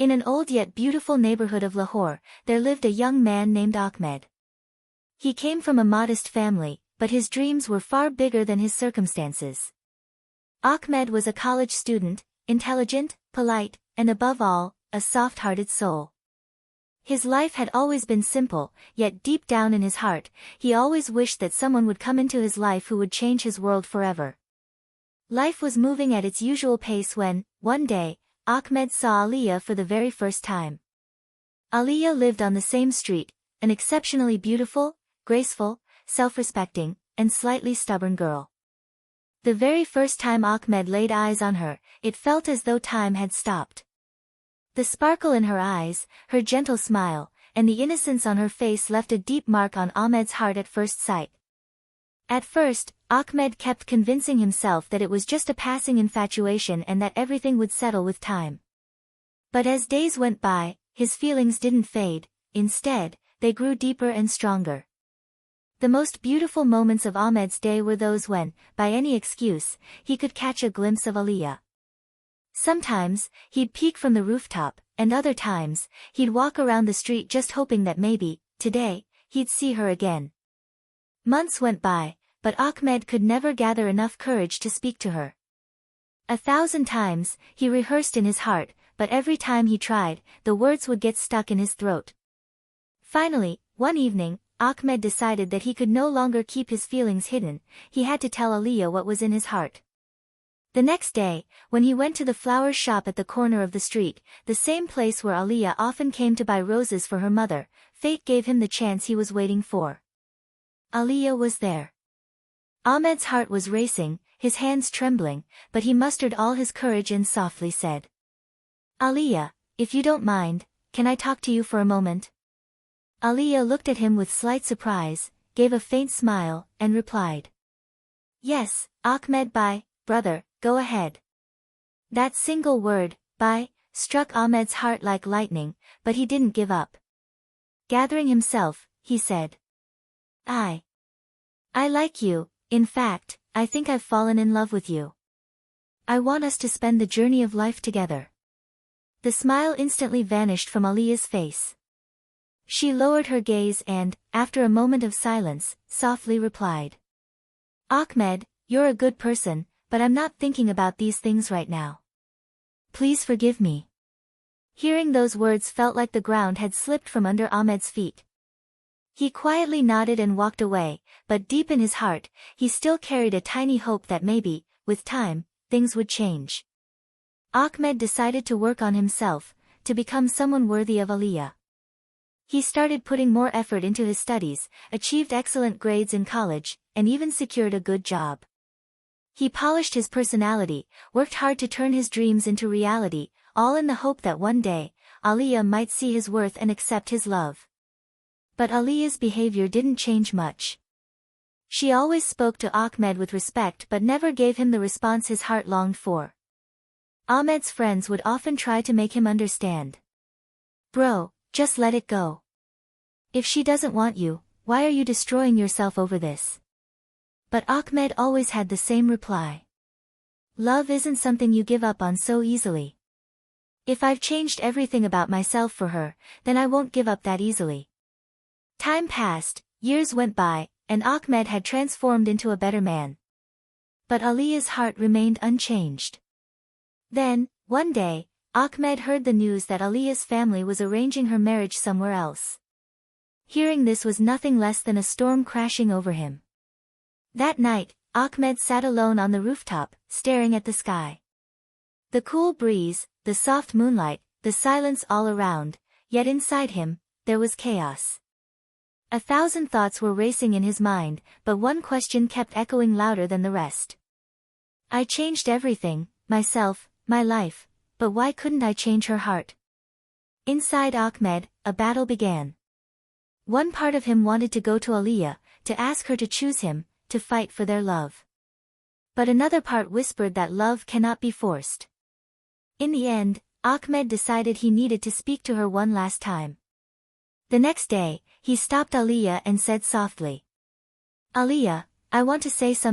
In an old yet beautiful neighborhood of Lahore, there lived a young man named Ahmed. He came from a modest family, but his dreams were far bigger than his circumstances. Ahmed was a college student, intelligent, polite, and above all, a soft-hearted soul. His life had always been simple, yet deep down in his heart, he always wished that someone would come into his life who would change his world forever. Life was moving at its usual pace when, one day, Ahmed saw Aaliya for the very first time. Aaliya lived on the same street, an exceptionally beautiful, graceful, self-respecting, and slightly stubborn girl. The very first time Ahmed laid eyes on her, it felt as though time had stopped. The sparkle in her eyes, her gentle smile, and the innocence on her face left a deep mark on Ahmed's heart at first sight. At first, Ahmed kept convincing himself that it was just a passing infatuation and that everything would settle with time. But as days went by, his feelings didn't fade, instead, they grew deeper and stronger. The most beautiful moments of Ahmed's day were those when, by any excuse, he could catch a glimpse of Aaliya. Sometimes, he'd peek from the rooftop, and other times, he'd walk around the street just hoping that maybe, today, he'd see her again. Months went by, but Ahmed could never gather enough courage to speak to her. 1,000 times, he rehearsed in his heart, but every time he tried, the words would get stuck in his throat. Finally, one evening, Ahmed decided that he could no longer keep his feelings hidden, he had to tell Aaliya what was in his heart. The next day, when he went to the flower shop at the corner of the street, the same place where Aaliya often came to buy roses for her mother, fate gave him the chance he was waiting for. Aaliya was there. Ahmed's heart was racing, his hands trembling, but he mustered all his courage and softly said, "Aaliya, if you don't mind, can I talk to you for a moment?" Aaliya looked at him with slight surprise, gave a faint smile, and replied, "Yes, Ahmed, bye, brother, go ahead." That single word, bye, struck Ahmed's heart like lightning, but he didn't give up. Gathering himself, he said, I like you, in fact, I think I've fallen in love with you. I want us to spend the journey of life together." The smile instantly vanished from Aaliya's face. She lowered her gaze and, after a moment of silence, softly replied, "Ahmed, you're a good person, but I'm not thinking about these things right now. Please forgive me." Hearing those words felt like the ground had slipped from under Ahmed's feet. He quietly nodded and walked away, but deep in his heart, he still carried a tiny hope that maybe, with time, things would change. Ahmed decided to work on himself, to become someone worthy of Aaliya. He started putting more effort into his studies, achieved excellent grades in college, and even secured a good job. He polished his personality, worked hard to turn his dreams into reality, all in the hope that one day, Aaliya might see his worth and accept his love. But Aaliya's behavior didn't change much. She always spoke to Ahmed with respect but never gave him the response his heart longed for. Ahmed's friends would often try to make him understand. "Bro, just let it go. If she doesn't want you, why are you destroying yourself over this?" But Ahmed always had the same reply. "Love isn't something you give up on so easily. If I've changed everything about myself for her, then I won't give up that easily." Time passed, years went by, and Ahmed had transformed into a better man. But Aaliya's heart remained unchanged. Then, one day, Ahmed heard the news that Aaliya's family was arranging her marriage somewhere else. Hearing this was nothing less than a storm crashing over him. That night, Ahmed sat alone on the rooftop, staring at the sky. The cool breeze, the soft moonlight, the silence all around, yet inside him, there was chaos. 1,000 thoughts were racing in his mind, but one question kept echoing louder than the rest. I changed everything, myself, my life, but why couldn't I change her heart? Inside Ahmed, a battle began. One part of him wanted to go to Aaliya, to ask her to choose him, to fight for their love. But another part whispered that love cannot be forced. In the end, Ahmed decided he needed to speak to her one last time. The next day, he stopped Aaliya and said softly, "Aaliya, I want to say something